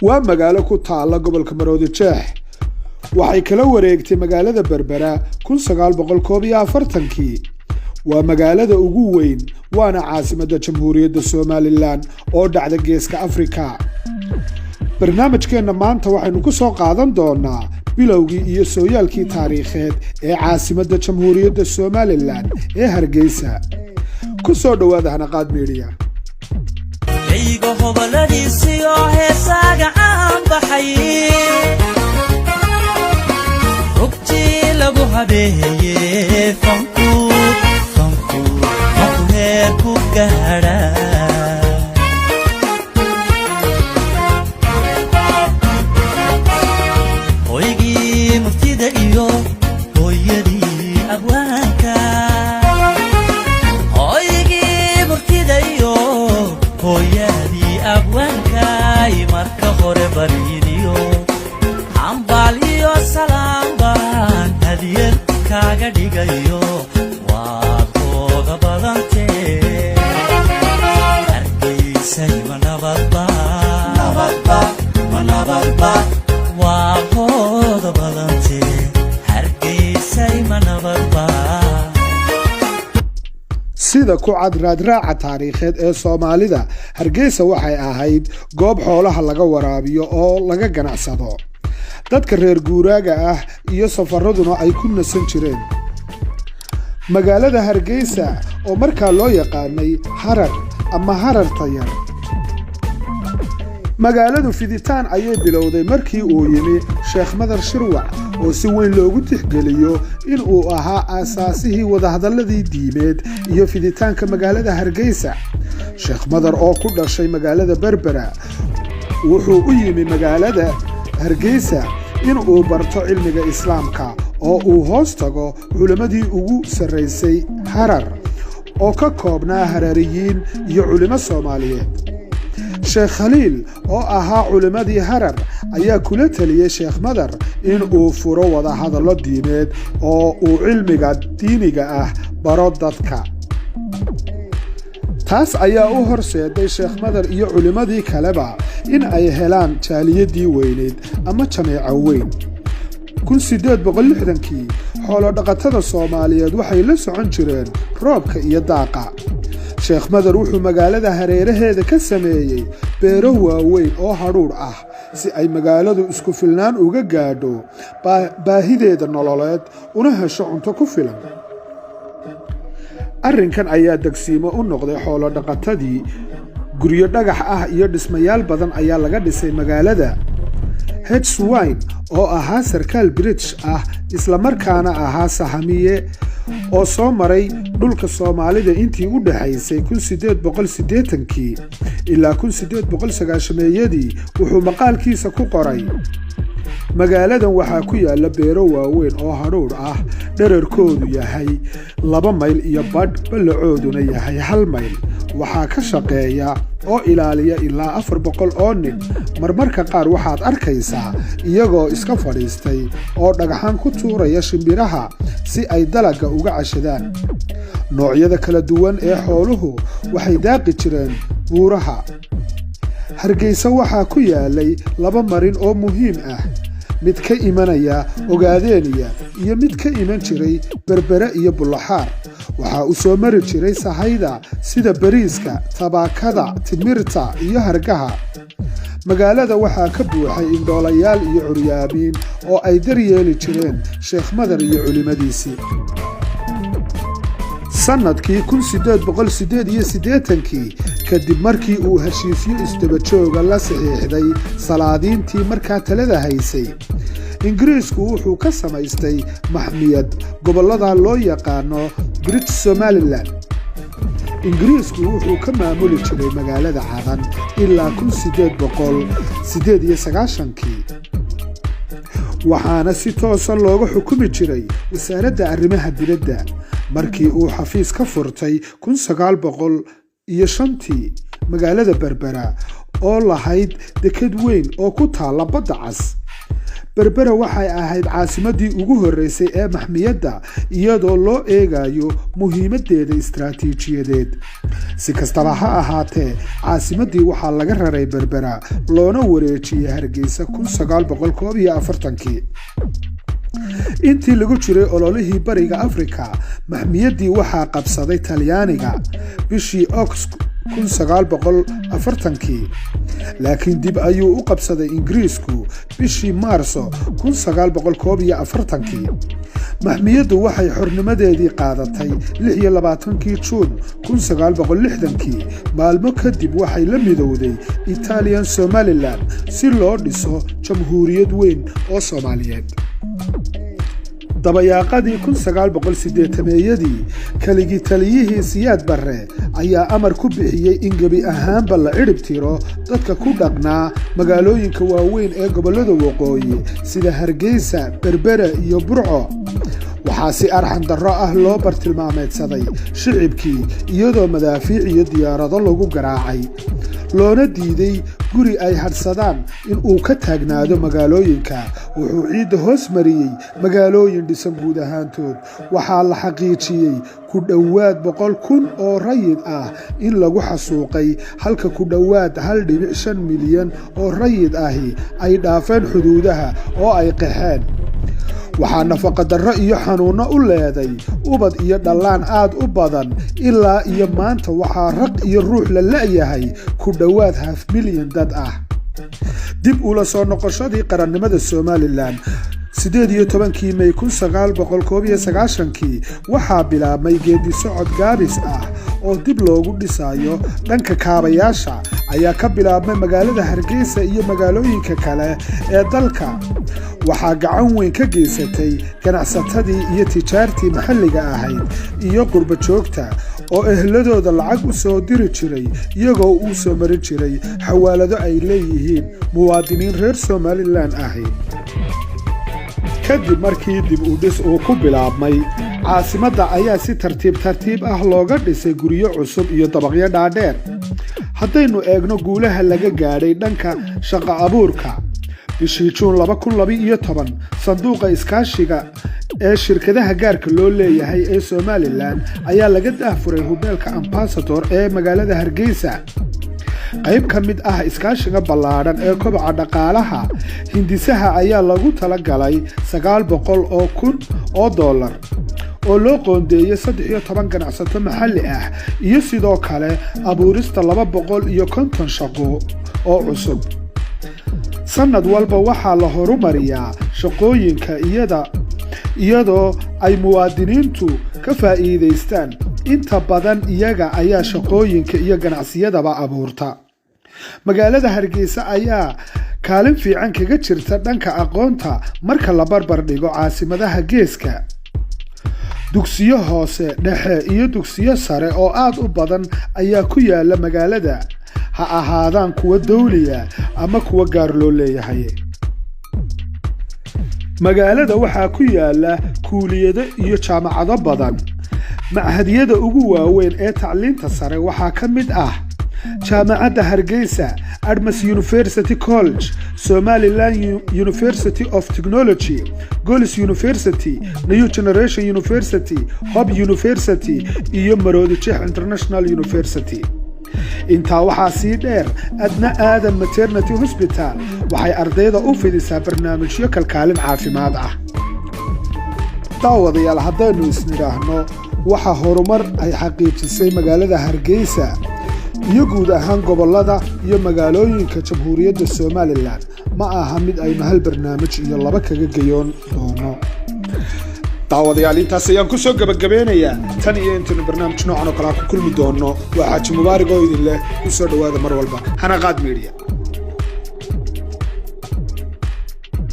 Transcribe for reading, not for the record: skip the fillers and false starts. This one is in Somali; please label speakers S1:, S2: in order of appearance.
S1: waa magaalo ku taala gobolka Maroodi Jeex waxay kala wareegtay magaalada Berbera 1941 waa magaalada ugu weyn waana caasimadda Jamhuuriyadda Somaliland oo dhacda geeska Afrika barnaamijkeena maanta waxaynu ku soo qaadan doonaa bilowgii iyo sooyaalkii taariikheed ee caasimadda Jamhuuriyadda Somaliland ee Hargeysa ku soo dhawaada Hanaqaad Media
S2: aygo hobaladiisi oo heesaga aan baxay rugtii lagu habeeyay fanku heer ku gaara hoygii muftida iyo hooyadii abwaanka hoygii muftida iyo hooyadii abwaanka marka hore bariidiyo ambaal iyo salaam baan hadiyad kaaga dhigayo waad hooga badantee Hargeysay ma nabadba waa hooga badantee Hargeysay ma nabadba
S1: sida ku cad raadraaca taariikheed ee Soomaalida Hargeysa waxay ahayd goob xoolaha laga waraabiyo oo laga ganacsado dadka reer guuraaga ah iyo safaraduna ay ku nasan jireen magaalada Hargeysa oo markaa loo yaqaanay Harar ama Harar Tayar magaaladu fiditaan ayay bilowday markii uu yimi Sheekh Madar Shirwac oo si weyn loogu tixgeliyo in uu ahaa aasaasihii wadahadaladii diimeed iyo fiditaanka magaalada Hargeysa Sheekh Madar oo ku dhashay magaalada Berbera wuxuu u yimi magaalada Hargeysa in uu barto cilmiga islaamka oo uu hoos tago culimadii ugu sareysay Harar oo ka koobnaa Harariyiin iyo culimo Soomaaliyeed Sheekh Khaliil oo ahaa culimadii Harar ayaa kula taliyay Sheekh Madar in uu furo wada hadallo diimeed oo uu cilmiga diiniga ah baro dadka taas ayaa u horseeday Sheekh Madar iyo culimadii kaleba in ay helaan jaaliyadii weyneed ama jameeco weyn 1860kii xoolo dhaqatada Soomaaliyeed waxay la socon jireen roobka iyo daaqa Sheekh Madar wuxuu magaalada hareeraheeda ka sameeyay beero waaweyn oo hadhuur ah si ay magaaladu isku filnaan uga gaadho baahideeda nololeed una hesho cunto ku filan arrinkan ayaa degsiimo u noqday xoolo dhaqatadii guryo dhagax ah iyo dhismayaal badan ayaa laga dhisay magaalada Hedgeswine oo ahaa sarkaal British ah isla markaana ahaa sahamiye oo soo maray dhulka Soomaalida intii u dhaxaysay 1880kii ilaa 1890yadii wuxuu maqaalkiisa ku qoray magaaladan waxaa ku yaala beero waaweyn oo hadhuur ah dhererkoodu yahay 2 mayl iyo badh ballacooduna yahay 1 mayl waxaa ka shaqeeya oo ilaaliya ilaa 400 oo nin marmarka qaar waxaad arkaysaa iyagoo iska fadhiistay oo dhagaxan ku tuuraya shimbiraha si ay dalaga uga cashadaan noocyada kala duwan ee xooluhu waxay daaqi jireen buuraha Hargeysa waxaa ku yaalay 2 marin oo muhiim ah mid ka imanaya Ogaadeniya iyo mid ka iman jiray Berbera iyo Bulaxaar waxa uu soo mari jiray sahayda sida bariiska tabaakada timirta iyo hargaha magaalada waxaa ka buuxay indhoolayaal iyo curyaabiin oo ay daryeeli jireen Sheekh Madar iyo culimadiisii sanadkii 1888kii kadib markii uu heshiisyo isdaba jooga la saxiixday salaadiintii markaa talada haysay Ingiriisku wuxuu ka samaystay maxmiyad gobolada loo yaqaano British Somaliland Ingiriisku wuxuu ka maamuli jiray magaalada Cadan ilaa 1898kii waxaana si toosan looga xukumi jiray wasaaradda arrimaha dibadda markii uu xafiis ka furtay 1905tii magaalada Berbera oo lahayd deked weyn oo ku taala badda cas berbera waxay ahayd caasimadii ugu horeysay ee maxmiyadda iyadoo loo eegayo muhiimadeeda istiraatiijiyadeed si kastaba ha ahaatee caasimadii waxaa laga raray berbera loona wareejiyay Hargeysa 1941 intii lagu jiray ololihii bariga Afrika maxmiyadii waxaa qabsaday Talyaaniga bishii August 1940 laakiin dib ayuu u qabsaday Ingiriisku bishii Maarso 1941 maxmiyaddu waxay xornimadeedii qaadatay 26 Juun 1960 maalmo kadib waxay la midowday Italian Somaliland si loo dhiso jamhuuriyad weyn oo Soomaaliyeed dabayaaqadii 1980 kaligii taliyihii Siyaad Barre ayaa amar ku bixiyay in gabi ahaanba la cirib tiro dadka ku dhaqnaa magaalooyinka waaweyn ee gobollada waqooyi sida Hargeysa, Berbera iyo Burco waxaa si arxan darro ah loo bartilmaameedsaday shicibkii iyadoo madaafiic iyo diyaarado lagu garaacay loona diiday guri ay hadsadaan in uu ka taagnaado magaalooyinka wuxuu ciidda hoos mariyay magaalooyin dhisan guud ahaantood waxaa la xaqiijiyay ku dhowaad 100,000 oo rayid ah in lagu xasuuqay halka ku dhowaad 1.5 milyan oo rayid ahi ay dhaafeen xuduudaha oo ay qaxeen waxaa nafaqa darro iyo xanuuno u leeday ubad iyo dhalaan aad u badan ilaa iyo maanta waxaa raq iyo ruux la la'yahay ku dhowaad 500,000 dad ah dib ula soo noqoshadii qarannimada Somaliland 18 May 1991 waxaa bilaabmay geedi socod gaabis ah oo dib loogu dhisayo dhanka kaabayaasha ayaa ka bilaabmay magaalada Hargeysa iyo magaalooyinka kale ee dalka waxaa gacan weyn ka geysatay ganacsatadii iyo tijaartii maxalliga ahayd iyo qurba joogta oo ehladooda lacag u soo diri jiray iyagoo uu soo marin jiray xawaalado ay leeyihiin muwaadiniin reer Somaliland ahi kadib markii dib u dhis uu ku bilaabmay caasimadda ayaa si tartiib ah looga dhisay guryo cusub iyo dabaqyo dhaadheer haddaynu eegno guulaha laga gaadhay dhanka shaqo abuurka bishii Juun 2012 sanduuqa iskaashiga ee shirkadaha gaarka loo leeyahay ee Somaliland ayaa laga daafuray hoteelka Ambassador ee magaalada Hargeysa qayb ka mid ah iskaashiga ballaaran ee kobaca dhaqaalaha hindisaha ayaa lagu talagalay 900,000 oo dollar oo loo qoondeeyay 13 ganacsato maxalli ah iyo sidoo kale abuurista 250 shaqo oo cusub sanad walba waxaa la horumariyaa shaqooyinka iyadoo ay muwaadiniintu ka faa'iideystaan inta badan iyaga ayaa shaqooyinka iyo ganacsiyadaba abuurta magaalada Hargeysa ayaa kaalin fiican kaga jirta dhanka aqoonta marka la barbar dhigo caasimadaha geeska dugsiyo hoose dhexe iyo dugsiyo sare oo aad u badan ayaa ku yaala magaalada ha ahaadaan kuwa dawliya ama kuwa gaar loo leeyahay magaalada waxaa ku yaala kuuliyado iyo jaamacado badan معهدية ugu waaweyn ee tacliinta sare waxaa ka mid ah jaamacadda Hargeysa, Admas University College, Somaliland University of Technology, Golis University, New Generation University, Hub University iyo Maroodi Sheikh International University. intaa waxaa sii dheer Adna Aadan Maternity Hospital waxay ardayda u fidisaa barnaamijyo kalkaalin caafimaad ah. daawadayaal haddaynu isnidhaahno waxa horumar ay xaqiijisay magaalada Hargeysa iyo guud ahaan gobolada iyo magaalooyinka Jamhuuriyadda Somaliland ma aha mid ay mahal barnaamij iyo laba kaga gayoon doono. daawadayaal intaas ayaan ku soo gabagabeynayaa tan iyo inta barnaamij noocan oo kale ku kulmi doono waxaa Mubaarak oo idin leh ku soo dhawaada mar walba Hanaqaad Media.